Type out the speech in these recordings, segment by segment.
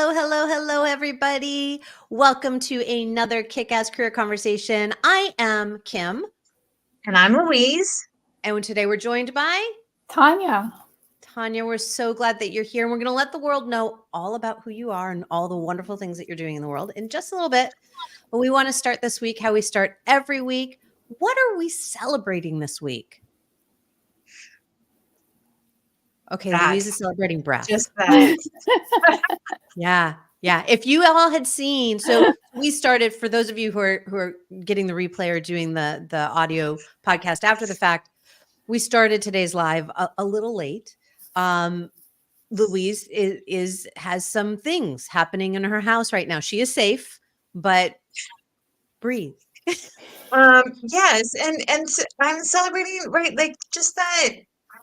Hello, everybody. Welcome to another kick-ass career conversation. I am Kim. And I'm Louise. And today we're joined by Tanya. Tanya, we're so glad that you're here. And we're going to let the world know all about who you are and all the wonderful things that you're doing in the world in just a little bit. But we want to start this week how we start every week. What are we celebrating this week? Okay, Louise is celebrating breath. Just that. Yeah. If you all had seen, so we started, for those of you who are getting the replay or doing the audio podcast after the fact, we started today's live a little late. Louise has some things happening in her house right now. She is safe, but breathe. Yes, and I'm celebrating, right, like just that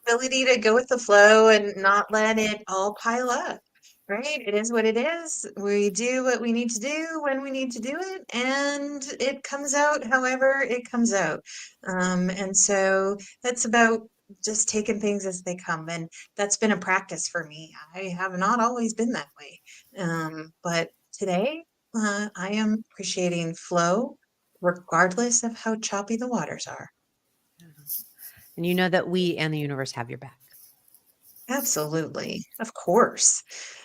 ability to go with the flow and not let it all pile up. Right? It is what it is. We do what we need to do when we need to do it, and it comes out however it comes out. And so that's about just taking things as they come. And that's been a practice for me. I have not always been that way. But today, I am appreciating flow, regardless of how choppy the waters are. And you know that we and the universe have your back. Absolutely. Of course.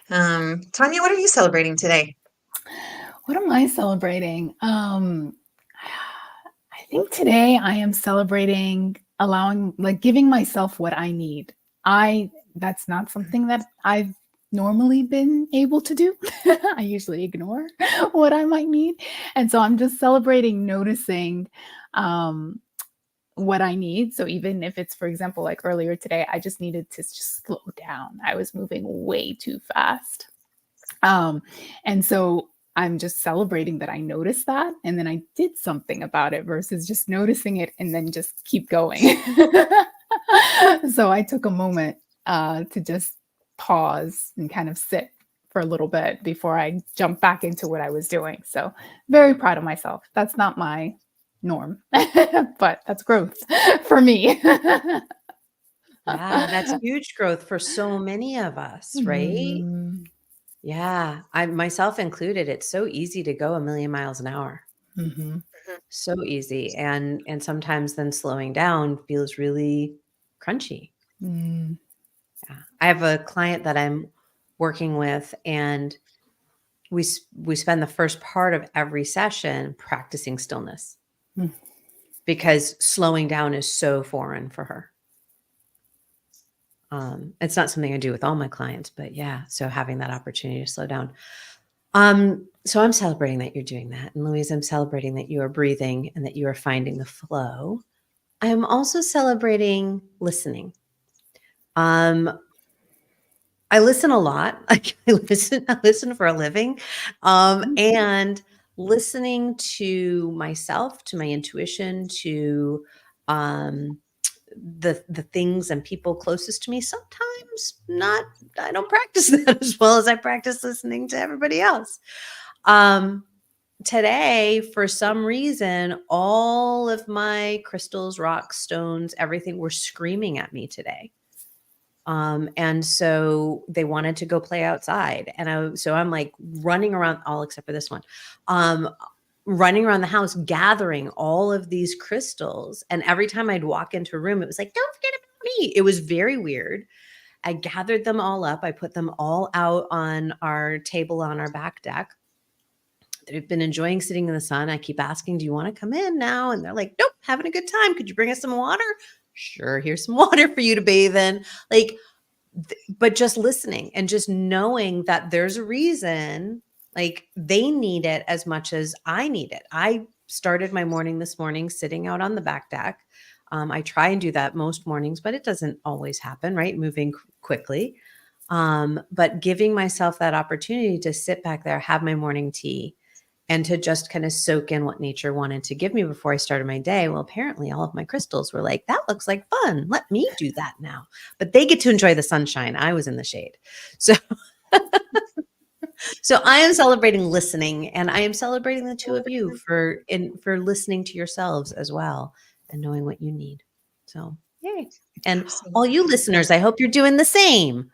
Tanya, what are you celebrating today? What am I celebrating? I think today I am celebrating giving myself what I need. That's not something that I've normally been able to do. I usually ignore what I might need. And so I'm just celebrating noticing what I need. So even if it's, for example, like earlier today, I just needed to just slow down. I was moving way too fast. And so I'm just celebrating that I noticed that and then I did something about it versus just noticing it and then just keep going. So I took a moment to just pause and kind of sit for a little bit before I jump back into what I was doing. So very proud of myself. That's not my norm, but that's growth for me. Yeah, that's huge growth for so many of us, right? Mm-hmm. Yeah, I myself included. It's so easy to go a million miles an hour. Mm-hmm. So easy. And sometimes then slowing down feels really crunchy. Mm. Yeah. I have a client that I'm working with, and we spend the first part of every session practicing stillness because slowing down is so foreign for her. It's not something I do with all my clients, but yeah. So having that opportunity to slow down. So I'm celebrating that you're doing that. And Louise, I'm celebrating that you are breathing and that you are finding the flow. I am also celebrating listening. I listen a lot. I listen for a living. And listening to myself, to my intuition, to the things and people closest to me, sometimes I don't practice that as well as I practice listening to everybody else. Today, for some reason, all of my crystals, rocks, stones, everything were screaming at me today. And so they wanted to go play outside. And so I'm like running around, all except for this one, running around the house, gathering all of these crystals. And every time I'd walk into a room, it was like, don't forget about me. It was very weird. I gathered them all up. I put them all out on our table on our back deck. They've been enjoying sitting in the sun. I keep asking, do you want to come in now? And they're like, nope, having a good time. Could you bring us some water? Sure, here's some water for you to bathe in. But just listening and just knowing that there's a reason, like they need it as much as I need it. I started my morning this morning sitting out on the back deck. I try and do that most mornings, but it doesn't always happen, right? Moving quickly. But giving myself that opportunity to sit back there, have my morning tea, and to just kind of soak in what nature wanted to give me before I started my day. Well, apparently all of my crystals were like, that looks like fun. Let me do that now. But they get to enjoy the sunshine. I was in the shade. So, so I am celebrating listening, and I am celebrating the two of you for listening to yourselves as well and knowing what you need. So, yay. And all you listeners, I hope you're doing the same.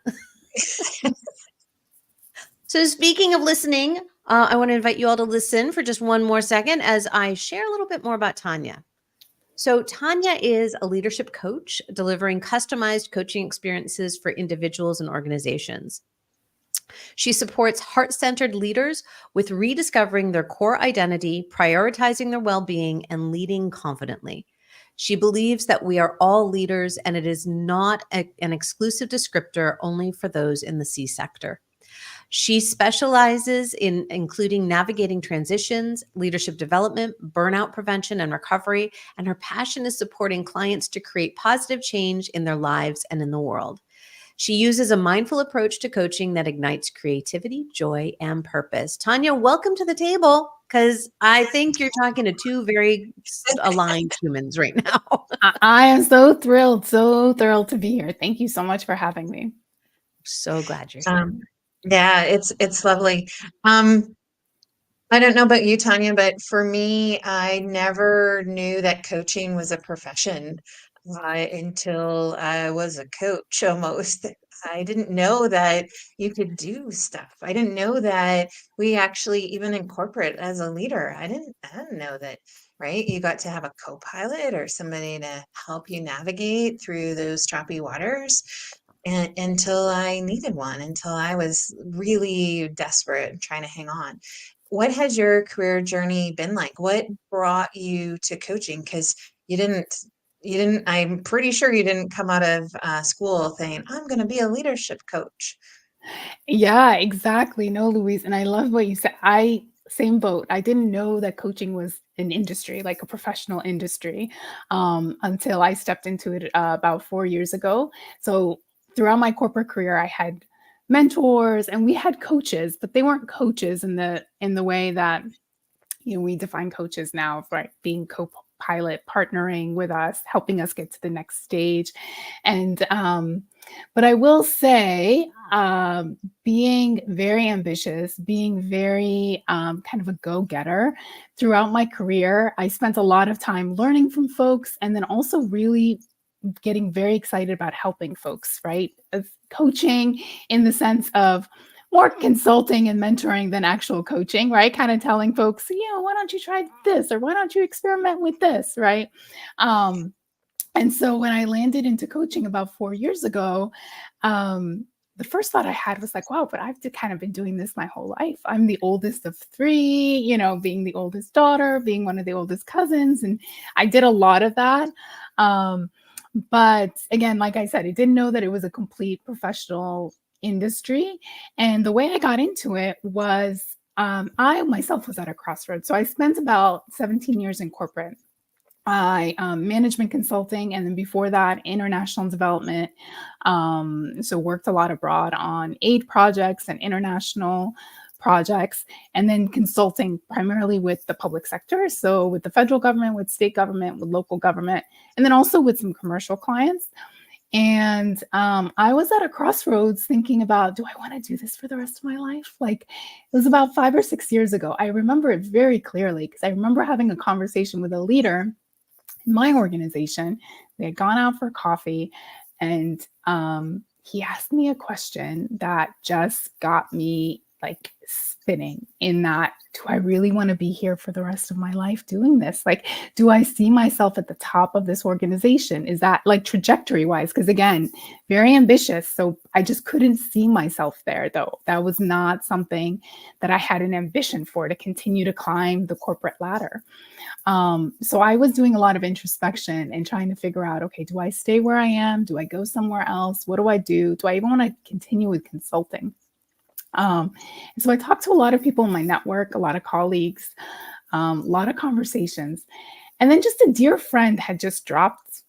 So speaking of listening, I want to invite you all to listen for just one more second as I share a little bit more about Tanya. So Tanya is a leadership coach delivering customized coaching experiences for individuals and organizations. She supports heart-centered leaders with rediscovering their core identity, prioritizing their well-being, and leading confidently. She believes that we are all leaders and it is not an exclusive descriptor only for those in the C sector. She specializes in including navigating transitions, leadership development, burnout prevention and recovery, and her passion is supporting clients to create positive change in their lives and in the world. She uses a mindful approach to coaching that ignites creativity, joy, and purpose. Tanya, welcome to the table because I think you're talking to two very aligned humans right now. I am so thrilled to be here. Thank you so much for having me. So glad you're here. Yeah, it's lovely. I don't know about you, Tanya, but for me, I never knew that coaching was a profession until I was a coach almost. I didn't know that you could do stuff. I didn't know that we actually, even in corporate as a leader, I didn't know that, right? You got to have a co-pilot or somebody to help you navigate through those choppy waters. And until I needed one, until I was really desperate and trying to hang on. What has your career journey been like? What brought you to coaching? Because I'm pretty sure you didn't come out of school saying, I'm going to be a leadership coach. Yeah, exactly. No, Louise. And I love what you said. Same boat. I didn't know that coaching was an industry, like a professional industry, until I stepped into it about 4 years ago. So throughout my corporate career, I had mentors and we had coaches, but they weren't coaches in the way that we define coaches now, right? Being co-pilot, partnering with us, helping us get to the next stage. And but I will say, being very ambitious, being very kind of a go-getter throughout my career, I spent a lot of time learning from folks and then also really getting very excited about helping folks, right? As coaching in the sense of more consulting and mentoring than actual coaching, right? Kind of telling folks, why don't you try this or why don't you experiment with this, right? And so when I landed into coaching about 4 years ago, the first thought I had was like, wow, but I've kind of been doing this my whole life. I'm the oldest of three, being the oldest daughter, being one of the oldest cousins. And I did a lot of that. But again, like I said, I didn't know that it was a complete professional industry. And the way I got into it was I myself was at a crossroads. So I spent about 17 years in corporate. Management consulting, and then before that, international development. So worked a lot abroad on aid projects and international projects, and then consulting primarily with the public sector. So with the federal government, with state government, with local government, and then also with some commercial clients. And I was at a crossroads thinking about, do I want to do this for the rest of my life? Like it was about 5 or 6 years ago. I remember it very clearly because I remember having a conversation with a leader in my organization. We had gone out for coffee and he asked me a question that just got me like spinning in that, do I really want to be here for the rest of my life doing this? Like, do I see myself at the top of this organization? Is that like trajectory wise? Because again, very ambitious. So I just couldn't see myself there though. That was not something that I had an ambition for, to continue to climb the corporate ladder. So I was doing a lot of introspection and trying to figure out, okay, do I stay where I am? Do I go somewhere else? What do I do? Do I even want to continue with consulting? So I talked to a lot of people in my network, a lot of colleagues, a lot of conversations. And then just a dear friend had just dropped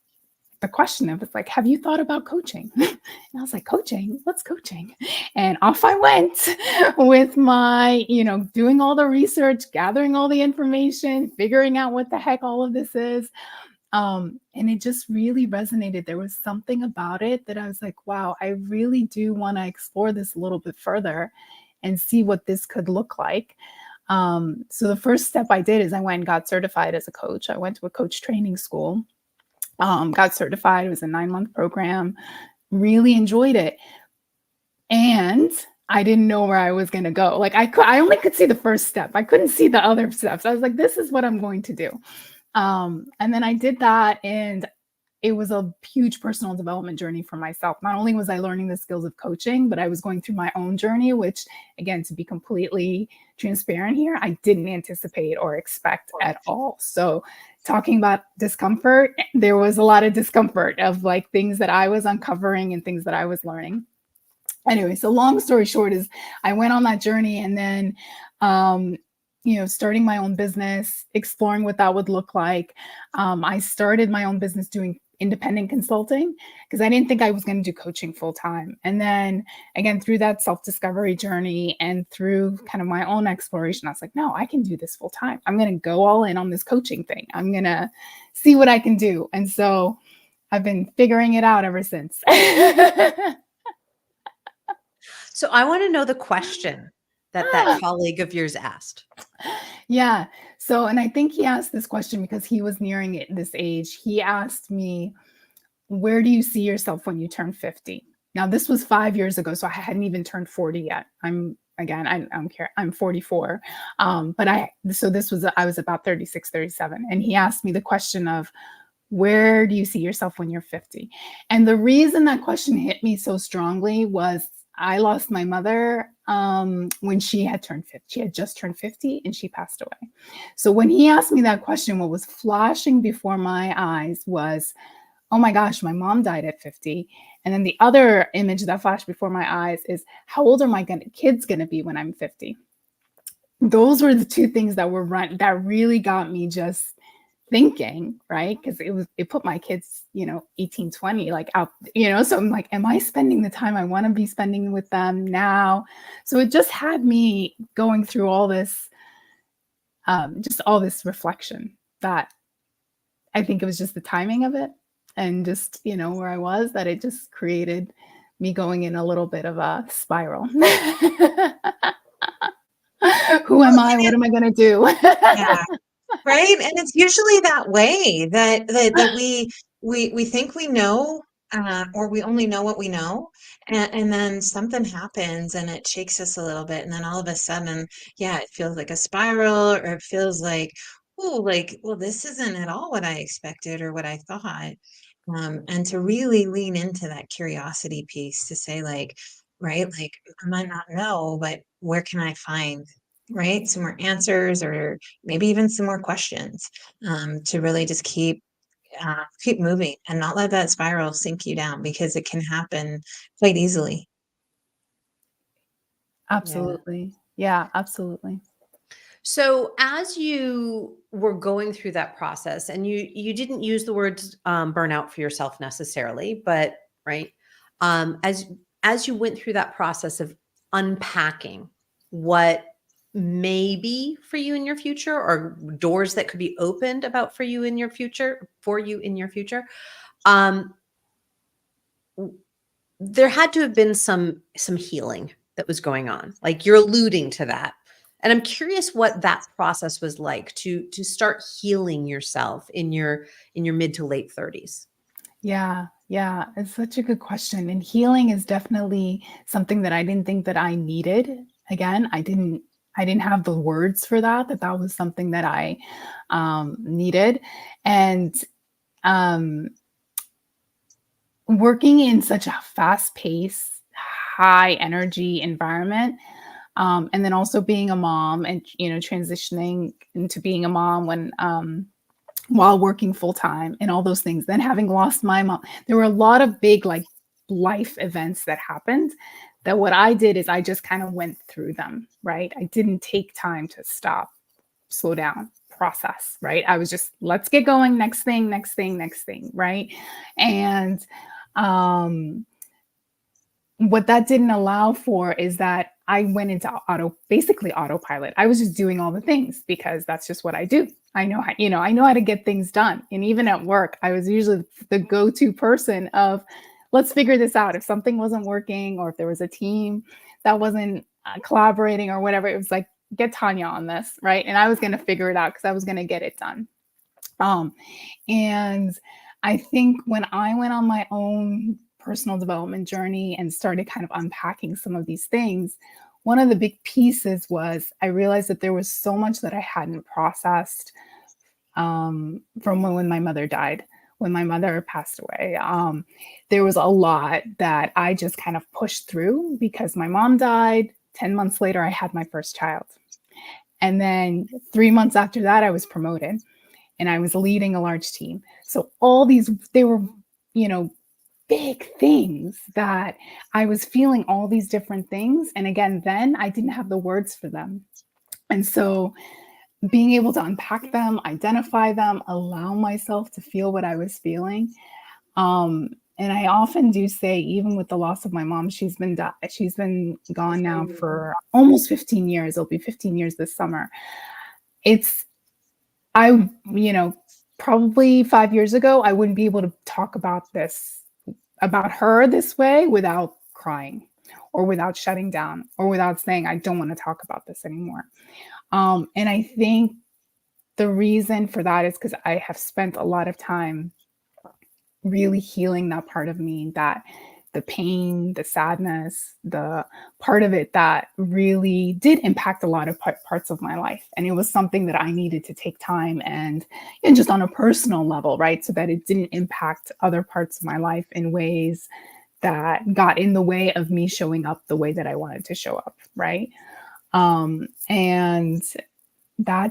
the question of, it's like, have you thought about coaching? And I was like, coaching? What's coaching? And off I went with my, doing all the research, gathering all the information, figuring out what the heck all of this is. And it just really resonated. There was something about it that I was like, wow, I really do want to explore this a little bit further and see what this could look like. So the first step I did is I went and got certified as a coach. I went to a coach training school, got certified. It was a 9-month program, really enjoyed it. And I didn't know where I was going to go. Like I only could see the first step. I couldn't see the other steps. I was like, this is what I'm going to do. And then I did that, and it was a huge personal development journey for myself. Not only was I learning the skills of coaching, but I was going through my own journey, which, again, to be completely transparent here, I didn't anticipate or expect at all. So talking about discomfort, there was a lot of discomfort of like things that I was uncovering and things that I was learning. Anyway, so long story short is I went on that journey, and then starting my own business, exploring what that would look like. I started my own business doing independent consulting because I didn't think I was going to do coaching full time. And then again, through that self-discovery journey and through kind of my own exploration, I was like, no, I can do this full time. I'm going to go all in on this coaching thing. I'm going to see what I can do. And so I've been figuring it out ever since. So I want to know the question that colleague of yours asked. Yeah. So, and I think he asked this question because he was nearing this age. He asked me, where do you see yourself when you turn 50? Now, this was 5 years ago, so I hadn't even turned 40 yet. I'm 44. I was about 36, 37. And he asked me the question of, where do you see yourself when you're 50? And the reason that question hit me so strongly was I lost my mother when she had turned 50. She had just turned 50 and she passed away. So when he asked me that question, what was flashing before my eyes was, oh my gosh, my mom died at 50. And then the other image that flashed before my eyes is, how old are my kids going to be when I'm 50? Those were the two things that that really got me just thinking, right? Because it put my kids, 18, 20, like out, so I'm like, am I spending the time I want to be spending with them now? So it just had me going through all this, just all this reflection that I think it was just the timing of it and just, where I was, that it just created me going in a little bit of a spiral. Who am I? What am I going to do? Yeah. Right. And it's usually that way that we think we know, or we only know what we know. And then something happens and it shakes us a little bit. And then all of a sudden, yeah, it feels like a spiral, or it feels like, oh, like, well, this isn't at all what I expected or what I thought. And to really lean into that curiosity piece to say, like, right, like, I might not know, but where can I find, right, some more answers, or maybe even some more questions, to really just keep moving and not let that spiral sink you down, because it can happen quite easily. Absolutely. Yeah, absolutely. So as you were going through that process, and you didn't use the words burnout for yourself necessarily, but right, as you went through that process of unpacking what may be for you in your future, or doors that could be opened for you in your future, there had to have been some healing that was going on. Like, you're alluding to that. And I'm curious what that process was like to start healing yourself in your mid to late 30s. Yeah, it's such a good question. And healing is definitely something that I didn't think that I needed. Again, I didn't have the words for that was something that I needed. And working in such a fast-paced, high energy environment, and then also being a mom and transitioning into being a mom when while working full time and all those things, then having lost my mom, there were a lot of big like life events that happened, that what I did is I just kind of went through them, right? I didn't take time to stop, slow down, process, right? I was just, let's get going, next thing, right? And what that didn't allow for is that I went into basically autopilot. I was just doing all the things because that's just what I do. I know how to get things done. And even at work, I was usually the go-to person of, let's figure this out. If something wasn't working, or if there was a team that wasn't collaborating or whatever, it was like, get Tanya on this, right? And I was going to figure it out because I was going to get it done. And I think when I went on my own personal development journey and started kind of unpacking some of these things, one of the big pieces was I realized that there was so much that I hadn't processed from when my mother died. When my mother passed away, there was a lot that I just kind of pushed through because my mom died. 10 months later, I had my first child. And then 3 months after that, I was promoted and I was leading a large team. So all these, they were, big things that I was feeling all these different things. And again, then I didn't have the words for them. And so being able to unpack them, identify them, allow myself to feel what I was feeling. And I often do say, even with the loss of my mom, she's been gone now for almost 15 years. It'll be 15 years this summer. Probably 5 years ago, I wouldn't be able to talk about her this way without crying or without shutting down or without saying, I don't want to talk about this anymore. And I think the reason for that is because I have spent a lot of time really healing that part of me, that the pain, the sadness, the part of it that really did impact a lot of parts of my life. And it was something that I needed to take time and just on a personal level, right? So that it didn't impact other parts of my life in ways that got in the way of me showing up the way that I wanted to show up, right? And I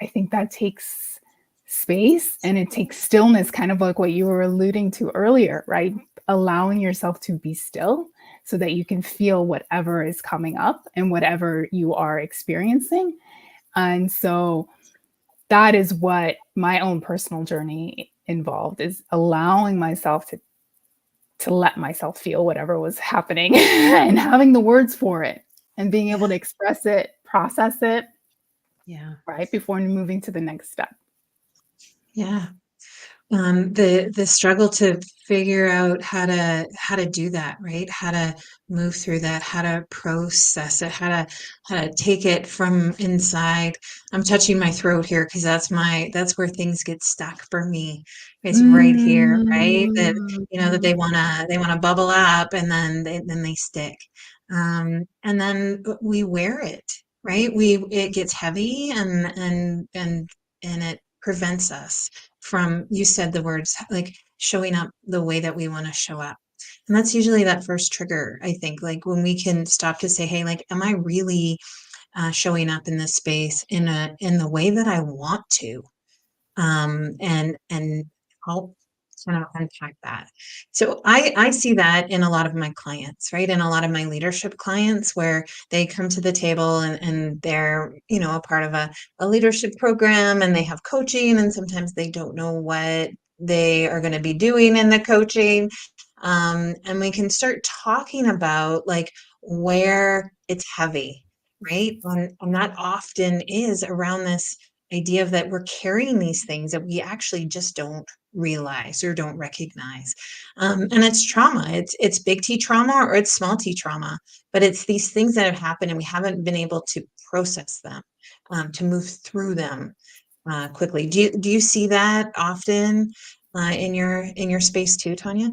think that takes space and it takes stillness, kind of like what you were alluding to earlier, right? Allowing yourself to be still so that you can feel whatever is coming up and whatever you are experiencing. And so that is what my own personal journey involved, is allowing myself to let myself feel whatever was happening and having the words for it and being able to express it, process it, right, before moving to the next step. Yeah. The struggle to figure out how to do that, right? How to move through that, how to process it, how to take it from inside. I'm touching my throat here because that's where things get stuck for me. It's right here, right? That they wanna bubble up and then they stick. And then we wear it, right? It gets heavy and it prevents us from, you said the words, like showing up the way that we want to show up. And that's usually that first trigger, I think, like when we can stop to say, hey, like, am I really showing up in this space in the way that I want to? And I'll kind of unpack that. So I see that in a lot of my clients, right? In a lot of my leadership clients where they come to the table and they're, a part of a leadership program and they have coaching and sometimes they don't know what they are going to be doing in the coaching. And we can start talking about like where it's heavy, right? And that often is around this idea of that we're carrying these things that we actually just don't realize or don't recognize. And it's trauma. It's big T trauma or it's small T trauma, but it's these things that have happened and we haven't been able to process them, to move through them quickly. Do you see that often in your space too, Tanya?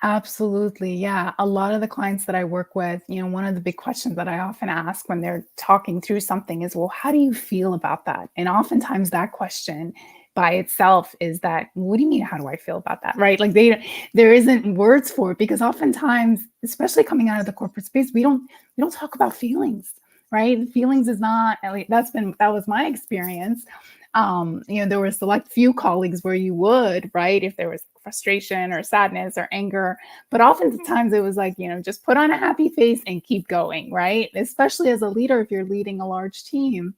Absolutely. Yeah. A lot of the clients that I work with, one of the big questions that I often ask when they're talking through something is, well, how do you feel about that? And oftentimes that question by itself is that, what do you mean, how do I feel about that? Right? Like there isn't words for it because oftentimes, especially coming out of the corporate space, we don't talk about feelings, right? Feelings is not, at least that was my experience. There were select few colleagues where you would, right, if there was frustration or sadness or anger, but oftentimes it was like, just put on a happy face and keep going, right? Especially as a leader, if you're leading a large team.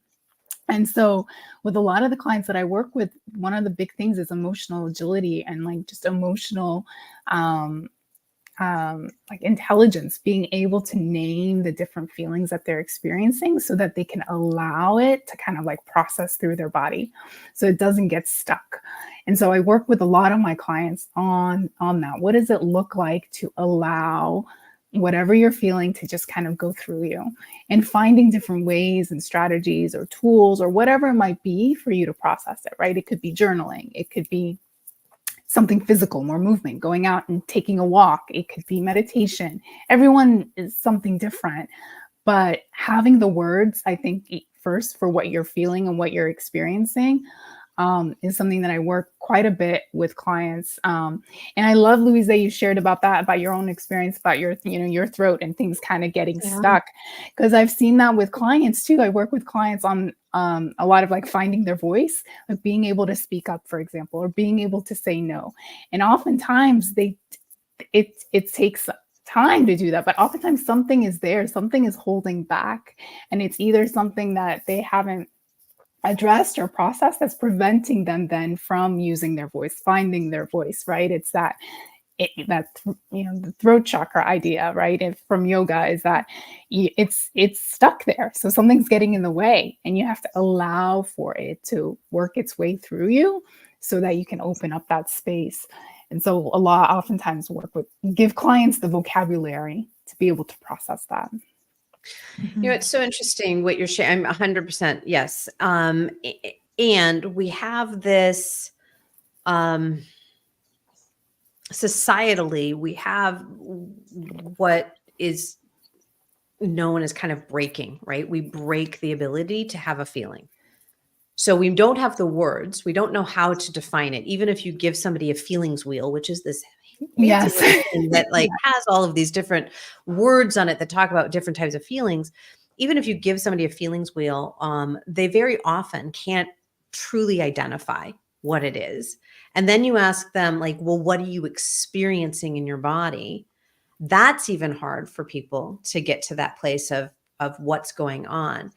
And so with a lot of the clients that I work with, one of the big things is emotional agility and like just emotional, like intelligence, being able to name the different feelings that they're experiencing so that they can allow it to kind of like process through their body so it doesn't get stuck. And so I work with a lot of my clients on that. What does it look like to allow whatever you're feeling to just kind of go through you, and finding different ways and strategies or tools or whatever it might be for you to process it, right? It could be journaling. It could be something physical, more movement, going out and taking a walk. It could be meditation. Everyone is something different. But having the words, I think, first for what you're feeling and what you're experiencing is something that I work quite a bit with clients. And I love, Louise, that you shared about that, about your own experience, about your, your throat and things kind of getting stuck. Because I've seen that with clients too. I work with clients on a lot of like finding their voice, like being able to speak up, for example, or being able to say no. And oftentimes it takes time to do that, but oftentimes something is there, something is holding back, and it's either something that they haven't addressed or processed that's preventing them then from using their voice, finding their voice, right? It's that the throat chakra idea, right? From yoga is that it's stuck there. So something's getting in the way, and you have to allow for it to work its way through you so that you can open up that space. And so oftentimes give clients the vocabulary to be able to process that. It's so interesting what you're sharing. I'm 100% yes. And we have this, societally, we have what is known as kind of breaking, right? We break the ability to have a feeling. So we don't have the words. We don't know how to define it. Even if you give somebody a feelings wheel, which is this thing that like has all of these different words on it that talk about different types of feelings. Even if you give somebody a feelings wheel, they very often can't truly identify what it is. And then you ask them like, well, what are you experiencing in your body? That's even hard for people to get to that place of what's going on.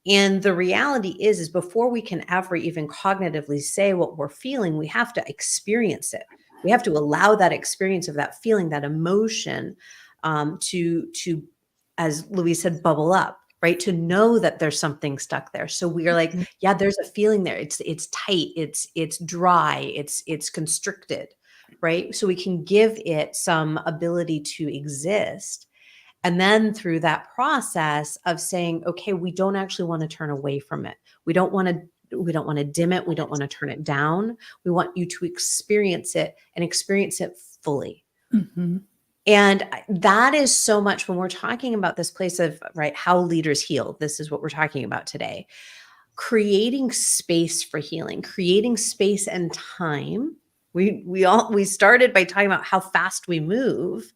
And the reality is before we can ever even cognitively say what we're feeling, we have to experience it. We have to allow that experience of that feeling, that emotion, to, as Louise said, bubble up, right? To know that there's something stuck there. So we are like, yeah, there's a feeling there. It's tight. It's dry. It's constricted, right? So we can give it some ability to exist. And then through that process of saying, okay, we don't actually want to turn away from it. We don't want to dim it. We don't want to turn it down. We want you to experience it and experience it fully. Mm-hmm. And that is so much when we're talking about this place of, right, how leaders heal. This is what we're talking about today. Creating space for healing, creating space and time. We started by talking about how fast we move,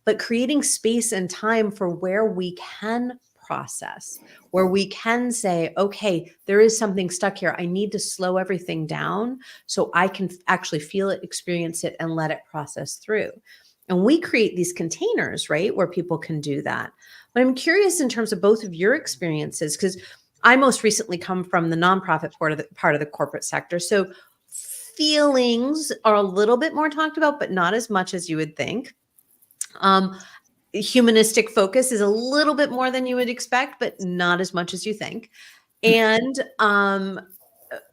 but creating space and time for where we can process, where we can say, okay, there is something stuck here. I need to slow everything down so I can actually feel it, experience it, and let it process through. And we create these containers, right, where people can do that. But I'm curious in terms of both of your experiences, because I most recently come from the nonprofit part of the corporate sector. So feelings are a little bit more talked about, but not as much as you would think. Humanistic focus is a little bit more than you would expect, but not as much as you think. And,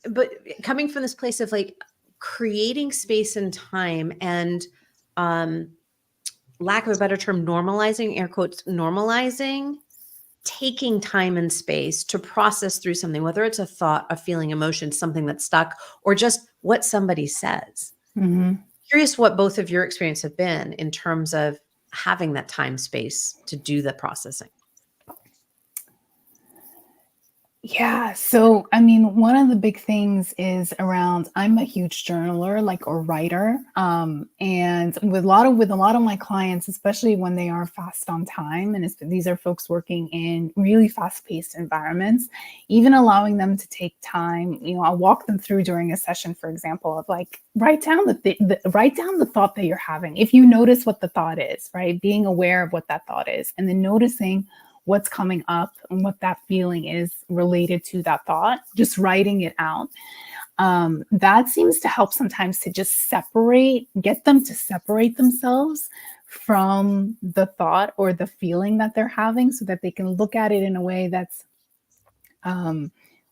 but coming from this place of like creating space and time and, lack of a better term, normalizing, air quotes, normalizing, taking time and space to process through something, whether it's a thought, a feeling, emotion, something that's stuck, or just what somebody says. Mm-hmm. Curious what both of your experiences have been in terms of having that time space to do the processing. Yeah. So, I mean, one of the big things is around, I'm a huge journaler, or writer. And with a lot of my clients, especially when they are fast on time, and these are folks working in really fast paced environments, even allowing them to take time, I'll walk them through during a session, for example, of like, write down the thought that you're having. If you notice what the thought is, right? Being aware of what that thought is, and then noticing what's coming up and what that feeling is related to that thought, just writing it out. That seems to help sometimes to just get them to separate themselves from the thought or the feeling that they're having so that they can look at it in a way that's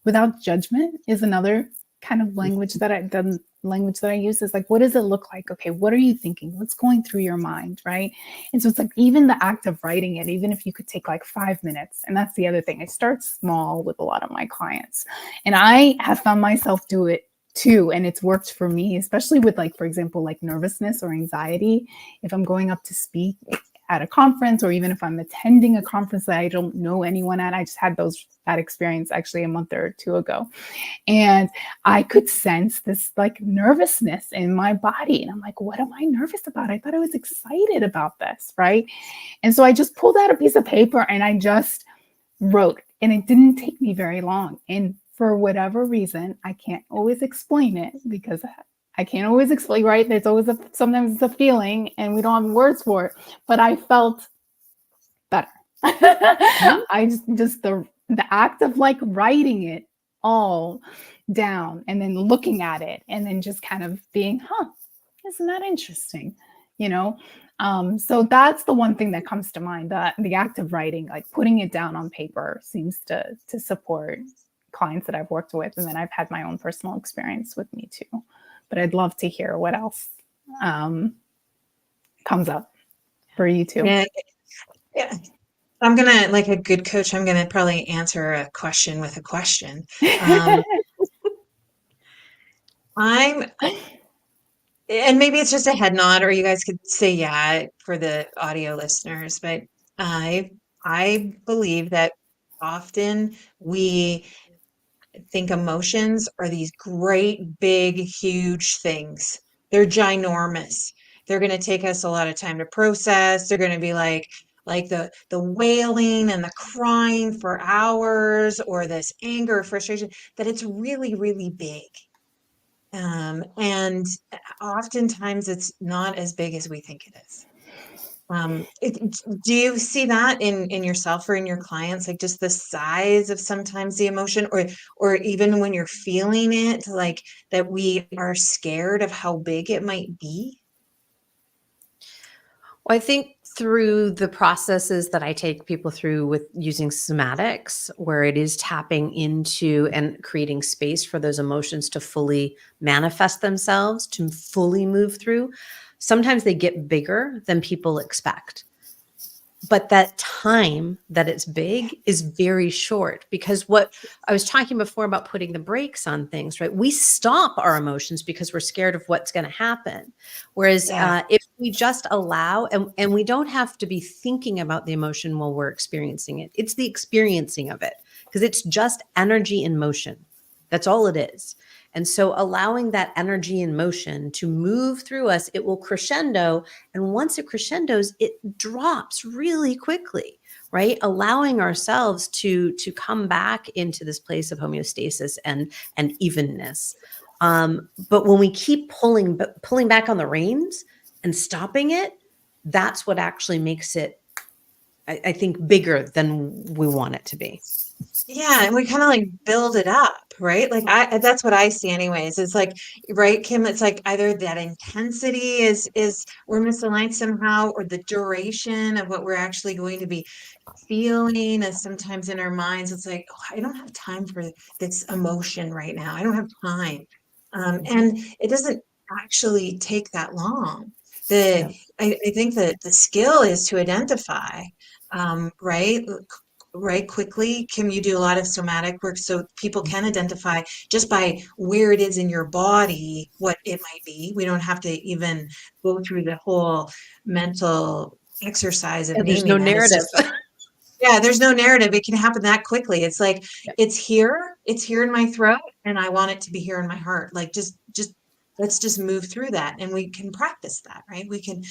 without judgment is another kind of language that I use is like, what does it look like? Okay, what are you thinking? What's going through your mind, right? And so it's like even the act of writing it, even if you could take like 5 minutes, and that's the other thing. I start small with a lot of my clients, and I have found myself do it too, and it's worked for me, especially with, like, for example, like nervousness or anxiety. If I'm going up to speak at a conference, or even if I'm attending a conference that I don't know anyone at. I just had that experience actually a month or two ago, and I could sense this like nervousness in my body, and I'm like, what am I nervous about? I thought I was excited about this, right? And so I just pulled out a piece of paper and I just wrote, and it didn't take me very long. And for whatever reason, I can't always explain it, because I can't always explain, right? There's always sometimes it's a feeling and we don't have words for it, but I felt better. I just the act of like writing it all down and then looking at it and then just kind of being, isn't that interesting? You know? So that's the one thing that comes to mind. The act of writing, like putting it down on paper, seems to support clients that I've worked with. And then I've had my own personal experience with me too. But I'd love to hear what else comes up for you too. Yeah. I'm gonna, like a good coach, I'm gonna probably answer a question with a question. And maybe it's just a head nod, or you guys could say yeah for the audio listeners, but I believe that often we think emotions are these great, big, huge things. They're ginormous. They're going to take us a lot of time to process. They're going to be like the wailing and the crying for hours, or this anger or frustration, that it's really, really big. And oftentimes it's not as big as we think it is. Do you see that in yourself or in your clients, like just the size of sometimes the emotion, or even when you're feeling it, like that we are scared of how big it might be? Well, I think through the processes that I take people through with using somatics, where it is tapping into and creating space for those emotions to fully manifest themselves, to fully move through, sometimes they get bigger than people expect. But that time that it's big is very short, because what I was talking before about putting the brakes on things, right? We stop our emotions because we're scared of what's going to happen. Whereas if we just allow, and we don't have to be thinking about the emotion while we're experiencing it. It's the experiencing of it, because it's just energy in motion. That's all it is. And so allowing that energy in motion to move through us, it will crescendo. And once it crescendos, it drops really quickly, right? Allowing ourselves to come back into this place of homeostasis and evenness. But when we keep pulling back on the reins and stopping it, that's what actually makes it, I think, bigger than we want it to be. Yeah, and we kind of like build it up, right? Like that's what I see anyways. It's like, right, Kim, it's like either that intensity is we're misaligned somehow, or the duration of what we're actually going to be feeling is sometimes in our minds. It's like, oh, I don't have time for this emotion right now. I don't have time. And it doesn't actually take that long. I think that the skill is to identify, right? Right, quickly. Kim, you do a lot of somatic work, so people can identify just by where it is in your body what it might be. We don't have to even go through the whole mental exercise of And there's no naming that. It's narrative. just, yeah, there's no narrative. It can happen that quickly. It's like, it's here in my throat, and I want it to be here in my heart. Like, just let's just move through that, and we can practice that, right? We can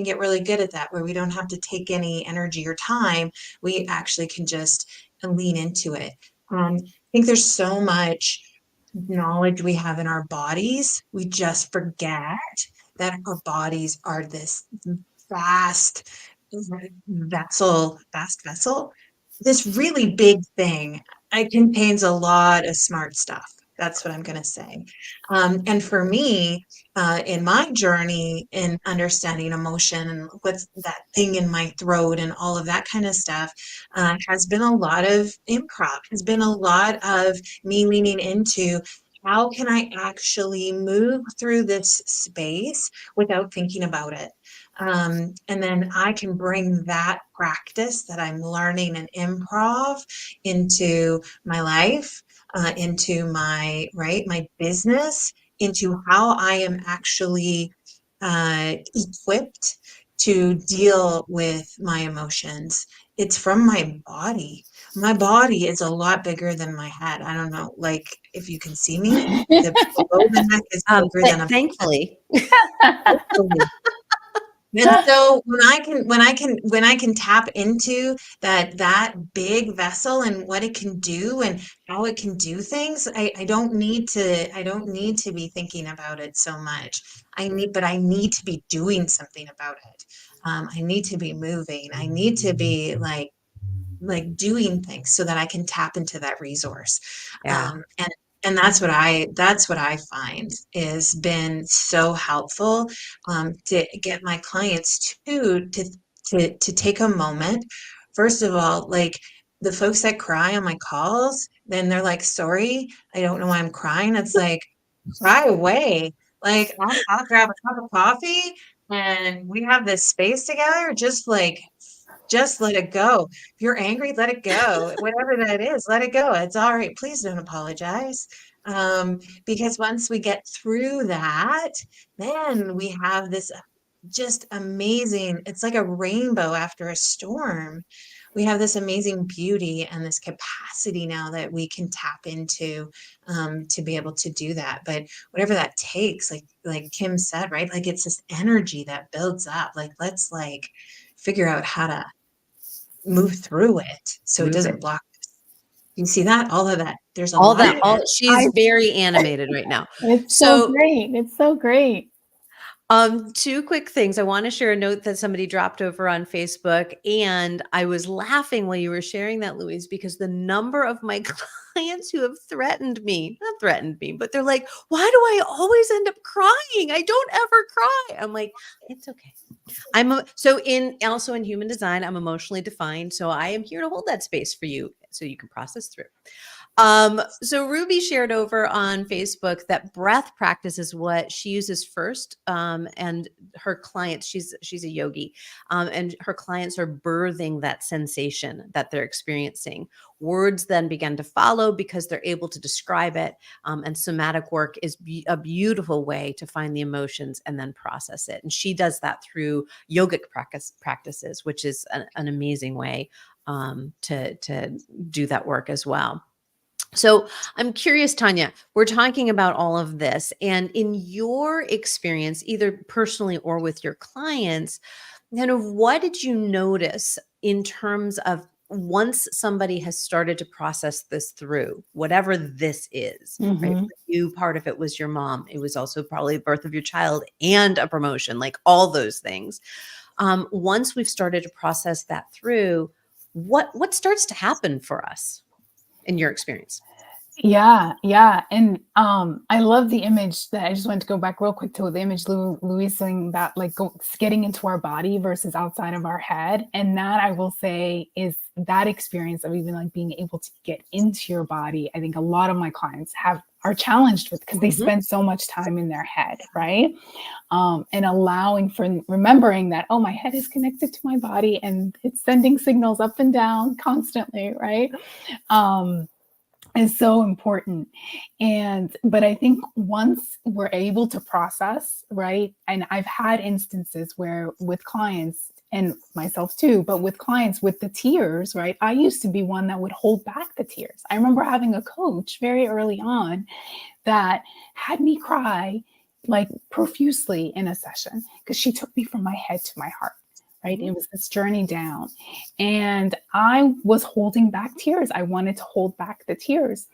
get really good at that, where we don't have to take any energy or time. We actually can just lean into it. I think there's so much knowledge we have in our bodies. We just forget that our bodies are this vast vessel, this really big thing. It contains a lot of smart stuff. That's what I'm going to say. And for me, in my journey in understanding emotion and what's that thing in my throat and all of that kind of stuff, has been a lot of improv, has been a lot of me leaning into how can I actually move through this space without thinking about it. And then I can bring that practice that I'm learning in improv into my life. into my, right, my business, into how I am actually equipped to deal with my emotions. It's from my body. My body is a lot bigger than my head. I don't know, like if you can see me, the below the neck is bigger than a Thankfully. hopefully. And so when I can tap into that big vessel and what it can do and how it can do things, I don't need to be thinking about it so much. But I need to be doing something about it. I need to be moving. I need to be like doing things so that I can tap into that resource. Yeah. And that's what I find has been so helpful, to get my clients to take a moment. First of all, like the folks that cry on my calls, then they're like, sorry, I don't know why I'm crying. It's like, cry away. Like I'll grab a cup of coffee and we have this space together. Just let it go. If you're angry, let it go. Whatever that is, let it go. It's all right. Please don't apologize. Because once we get through that, then we have this just amazing, it's like a rainbow after a storm. We have this amazing beauty and this capacity now that we can tap into, to be able to do that. But whatever that takes, like Kim said, right? Like it's this energy that builds up. Like let's like figure out how to move through it so it Move doesn't it. block us. You see that? All of that. There's a All lot that, of all it. she's very animated right now. It's so So great. It's so great. two quick things. I want to share a note that somebody dropped over on Facebook, and I was laughing while you were sharing that, Louise, because the number of my clients who have not threatened me, but they're like, why do I always end up crying? I don't ever cry. I'm like, it's okay. So also in human design, I'm emotionally defined. So I am here to hold that space for you so you can process through. So Ruby shared over on Facebook that breath practice is what she uses first. And her clients, she's a yogi, and her clients are birthing that sensation that they're experiencing. Words then begin to follow because they're able to describe it. And somatic work is a beautiful way to find the emotions and then process it. And she does that through yogic practices, which is an amazing way to do that work as well. So I'm curious, Tanya, we're talking about all of this, and in your experience, either personally or with your clients, kind of what did you notice in terms of once somebody has started to process this through, whatever this is, right? Mhm. For you, part of it was your mom. It was also probably the birth of your child and a promotion, like all those things. Once we've started to process that through, what starts to happen for us in your experience? Yeah, yeah. And I love the image that I just want to go back real quick to the image Louise saying about like getting into our body versus outside of our head. And that I will say is that experience of even like being able to get into your body. I think a lot of my clients are challenged with because they spend so much time in their head, right? And allowing for remembering that, oh, my head is connected to my body and it's sending signals up and down constantly, right? Is so important. But I think once we're able to process, right? And I've had instances where with clients and myself too, but with clients with the tears, right? I used to be one that would hold back the tears. I remember having a coach very early on that had me cry like profusely in a session because she took me from my head to my heart. Right. It was this journey down. And I was holding back tears. I wanted to hold back the tears.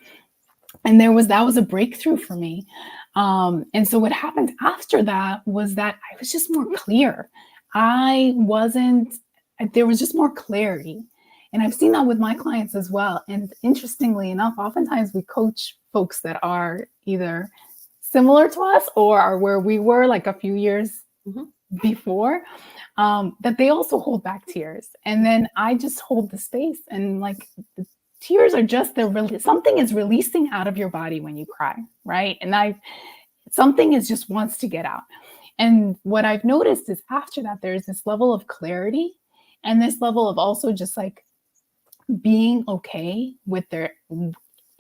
And that was a breakthrough for me. And so what happened after that was that I was just more clear. There was just more clarity. And I've seen that with my clients as well. And interestingly enough, oftentimes we coach folks that are either similar to us or are where we were like a few years before, that they also hold back tears. And then I just hold the space and like the tears are just something is releasing out of your body when you cry, right? And something is just wants to get out. And what I've noticed is after that, there's this level of clarity and this level of also just like being okay with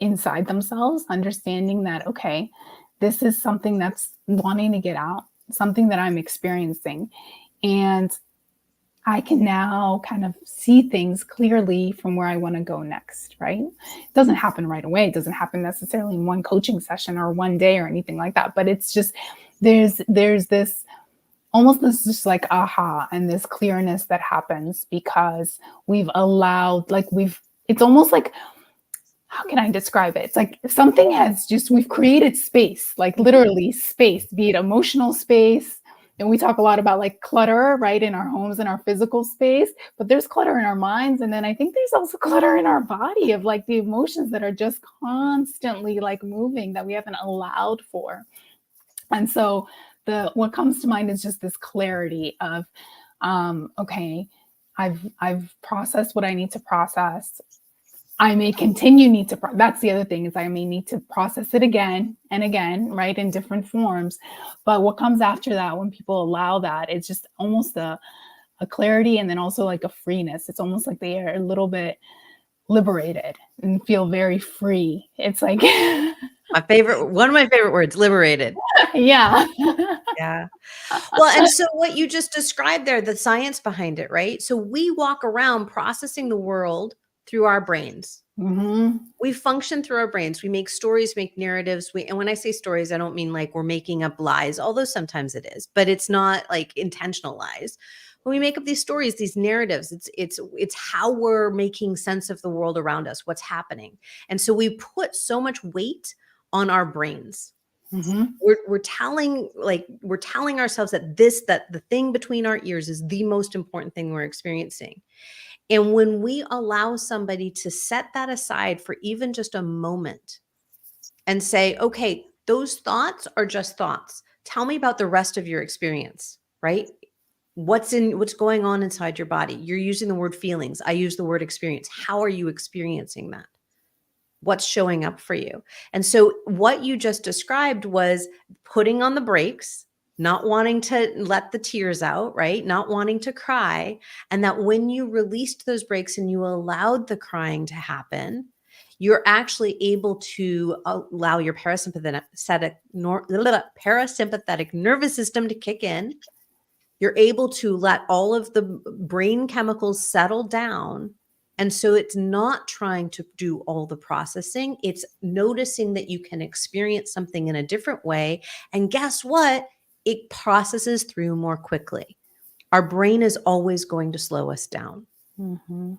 inside themselves, understanding that, okay, this is something that's wanting to get out, something that I'm experiencing. And I can now kind of see things clearly from where I want to go next, right? It doesn't happen right away. It doesn't happen necessarily in one coaching session or one day or anything like that. But it's just, there's this almost this just like aha and this clearness that happens because we've allowed, it's almost like, how can I describe it? It's like something has just, we've created space, like literally space, be it emotional space. And we talk a lot about like clutter, right, in our homes and our physical space, but there's clutter in our minds. And then I think there's also clutter in our body of like the emotions that are just constantly like moving that we haven't allowed for. And so what comes to mind is just this clarity of, okay, I've processed what I need to process. I may continue that's the other thing is I may need to process it again and again, right, in different forms. But what comes after that, when people allow that, it's just almost a clarity and then also like a freeness. It's almost like they are a little bit liberated and feel very free. It's like one of my favorite words, liberated. Yeah. Yeah. Well, and so what you just described there, the science behind it, right? So we walk around processing the world through our brains. Mm-hmm. We function through our brains. We make stories, make narratives. And when I say stories, I don't mean like we're making up lies, although sometimes it is, but it's not like intentional lies. When we make up these stories, these narratives, it's how we're making sense of the world around us, what's happening. And so we put so much weight on our brains. Mm-hmm. We're telling ourselves that the thing between our ears is the most important thing we're experiencing. And when we allow somebody to set that aside for even just a moment and say, okay, those thoughts are just thoughts. Tell me about the rest of your experience, right? What's going on inside your body? You're using the word feelings. I use the word experience. How are you experiencing that? What's showing up for you? And so what you just described was putting on the brakes, not wanting to let the tears out, right? Not wanting to cry. And that when you released those brakes and you allowed the crying to happen, you're actually able to allow your parasympathetic nervous system to kick in. You're able to let all of the brain chemicals settle down. And so it's not trying to do all the processing. It's noticing that you can experience something in a different way. And guess what? It processes through more quickly. Our brain is always going to slow us down. Mm-hmm.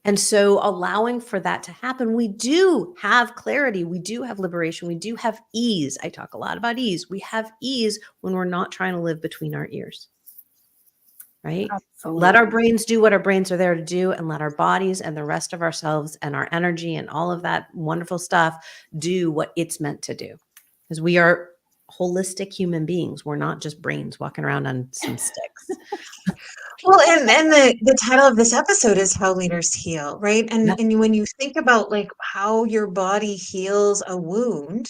And so allowing for that to happen, we do have clarity. We do have liberation. We do have ease. I talk a lot about ease. We have ease when we're not trying to live between our ears. Right? Absolutely. Let our brains do what our brains are there to do, and let our bodies and the rest of ourselves and our energy and all of that wonderful stuff do what it's meant to do. Because we are holistic human beings. We're not just brains walking around on some sticks. Well, and the title of this episode is How Leaders Heal, right? And Yep. and when you think about like how your body heals a wound,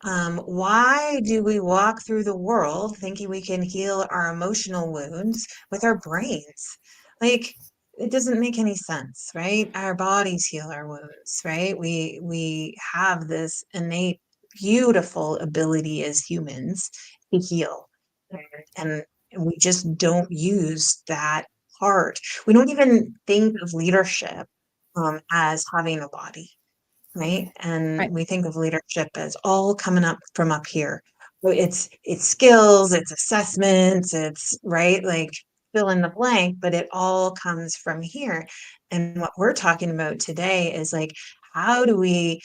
why do we walk through the world thinking we can heal our emotional wounds with our brains? Like, it doesn't make any sense, right? Our bodies heal our wounds, right? We have this innate, beautiful ability as humans to heal. And we just don't use that part. We don't even think of leadership as having a body. Right. And Right. we think of leadership as all coming up from up here. So it's skills, it's assessments, it's right, like fill in the blank, but it all comes from here. And what we're talking about today is like, how do we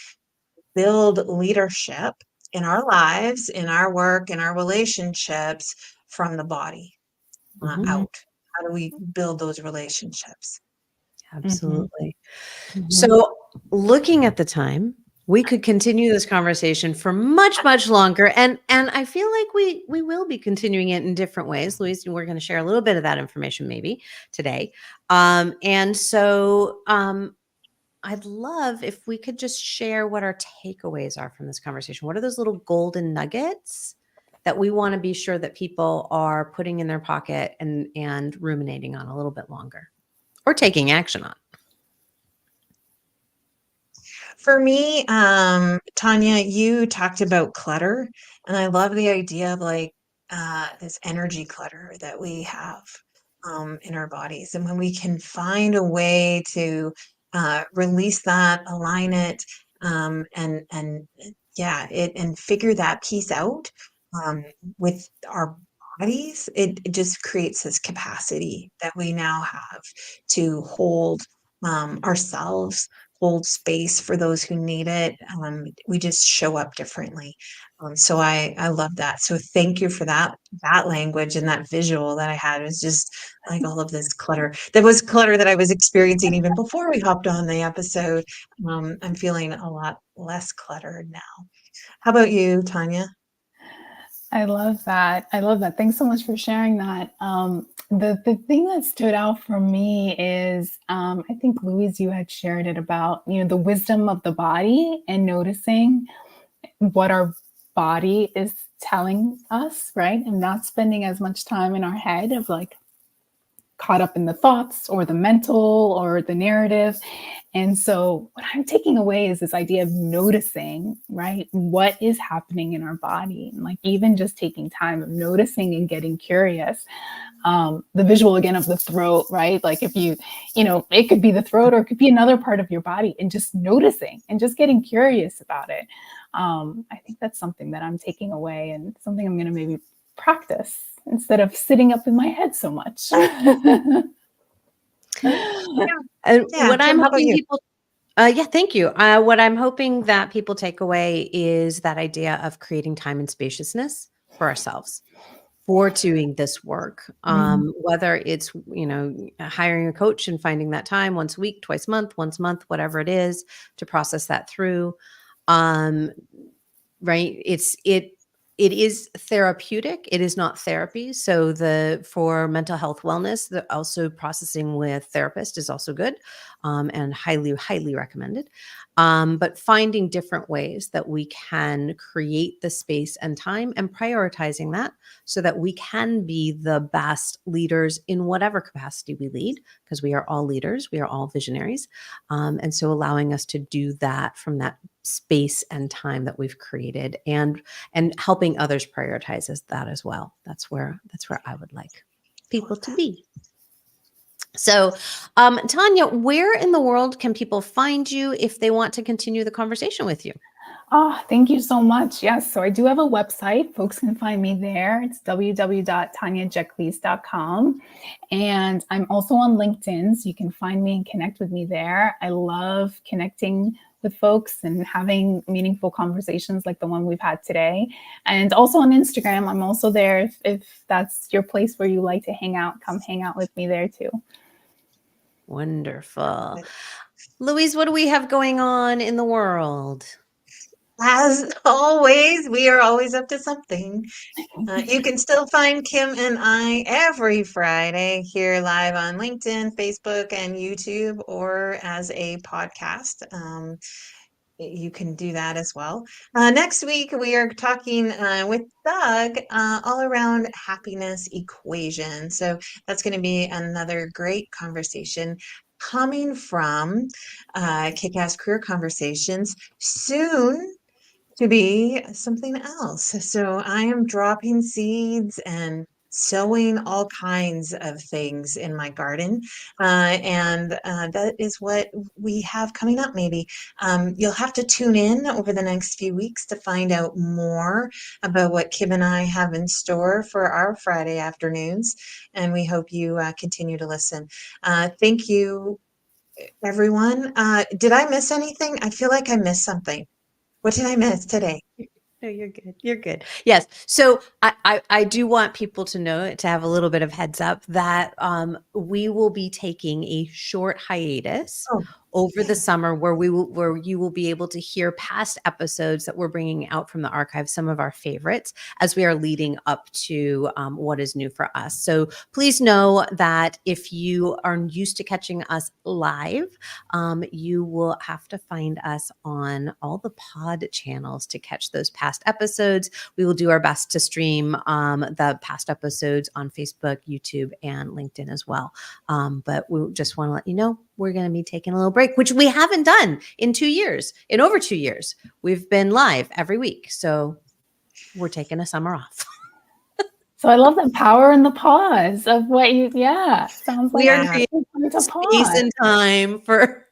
build leadership in our lives, in our work, in our relationships from the body Mhm. out? How do we build those relationships? Absolutely. Mm-hmm. So looking at the time, we could continue this conversation for much, much longer. And I feel like we will be continuing it in different ways. Louise, we're going to share a little bit of that information maybe today. And so I'd love if we could just share what our takeaways are from this conversation. What are those little golden nuggets that we want to be sure that people are putting in their pocket and ruminating on a little bit longer or taking action on? For me, Tanya, you talked about clutter, and I love the idea of like this energy clutter that we have in our bodies. And when we can find a way to release that, align it, and yeah, and figure that piece out um, with our bodies, it just creates this capacity that we now have to hold ourselves, hold space for those who need it. We just show up differently. So I love that. So thank you for that language and that visual that I had. It was just like all of this clutter. That was clutter that I was experiencing even before we hopped on the episode. I'm feeling a lot less cluttered now. How about you, Tanya? I love that. I love that. Thanks so much for sharing that. The thing that stood out for me is I think Louise, you had shared it about the wisdom of the body and noticing what our body is telling us, right? And not spending as much time in our head of like caught up in the thoughts or the mental or the narrative. And so what I'm taking away is this idea of noticing, right? What is happening in our body? And like even just taking time of noticing and getting curious. The visual again of the throat, right? Like if it could be the throat or it could be another part of your body, and just noticing and just getting curious about it. I think that's something that I'm taking away and something I'm going to maybe practice instead of sitting up in my head so much. What I'm Kim, how about hoping you? people yeah, thank you. What I'm hoping that people take away is that idea of creating time and spaciousness for ourselves for doing this work. Whether it's, hiring a coach and finding that time once a week, twice a month, once a month, whatever it is, to process that through. Right. It is therapeutic. It is not therapy. So for mental health wellness, also processing with therapist is also good, and highly, highly recommended. But finding different ways that we can create the space and time and prioritizing that so that we can be the best leaders in whatever capacity we lead, because we are all leaders, we are all visionaries. And so allowing us to do that from that space and time that we've created, and helping others prioritize that as well. That's where I would like people to be. So, Tanya, where in the world can people find you if they want to continue the conversation with you? Oh, thank you so much. Yes. So I do have a website. Folks can find me there. It's www.tanyajaklis.com. And I'm also on LinkedIn. So you can find me and connect with me there. I love connecting with folks and having meaningful conversations like the one we've had today. And also on Instagram, I'm also there. If that's your place where you like to hang out, come hang out with me there too. Wonderful. Louise, what do we have going on in the world? As always, we are always up to something. You can still find Kim and I every Friday here live on LinkedIn, Facebook, and YouTube, or as a podcast. You can do that as well. Next week, we are talking with Doug all around happiness equation. So that's going to be another great conversation coming from Kick-Ass Career Conversations soon to be something else. So I am dropping seeds and sowing all kinds of things in my garden. And that is what we have coming up, maybe. You'll have to tune in over the next few weeks to find out more about what Kim and I have in store for our Friday afternoons. And we hope you continue to listen. Thank you, everyone. Did I miss anything? I feel like I missed something. What did I miss today? No, you're good. You're good. Yes. So I do want people to know, to have a little bit of heads up, that we will be taking a short hiatus over the summer where you will be able to hear past episodes that we're bringing out from the archive, some of our favorites, as we are leading up to what is new for us. So please know that if you are used to catching us live, you will have to find us on all the pod channels to catch those past episodes. We will do our best to stream the past episodes on Facebook, YouTube, and LinkedIn as well. But we just want to let you know we're going to be taking a little break, which we haven't done in 2 years. In over 2 years, we've been live every week. So we're taking a summer off. So I love the power and the pause of what you, sounds We like are Yeah. creating it's a space pause. and time for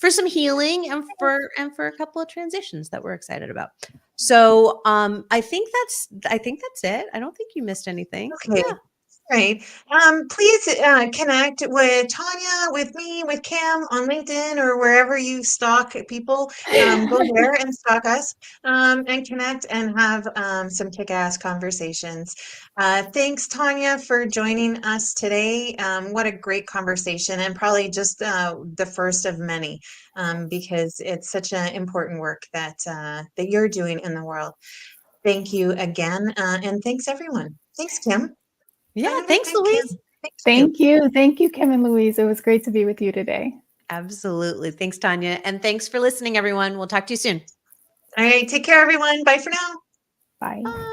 some healing and for a couple of transitions that we're excited about. So I think that's it. I don't think you missed anything. Okay. Yeah. Right. Please connect with Tanya, with me, with Kim on LinkedIn or wherever you stalk people. Go there and stalk us and connect and have some kick-ass conversations. Thanks, Tanya, for joining us today. What a great conversation, and probably just the first of many, because it's such an important work that that you're doing in the world. Thank you again, and thanks everyone. Thanks, Kim. Yeah. By the way, Thanks, thank Kim. Louise. Thank you. Thank you, Kim and Louise. It was great to be with you today. Absolutely. Thanks, Tanya. And thanks for listening, everyone. We'll talk to you soon. All right, take care, everyone. Bye for now. Bye. Bye.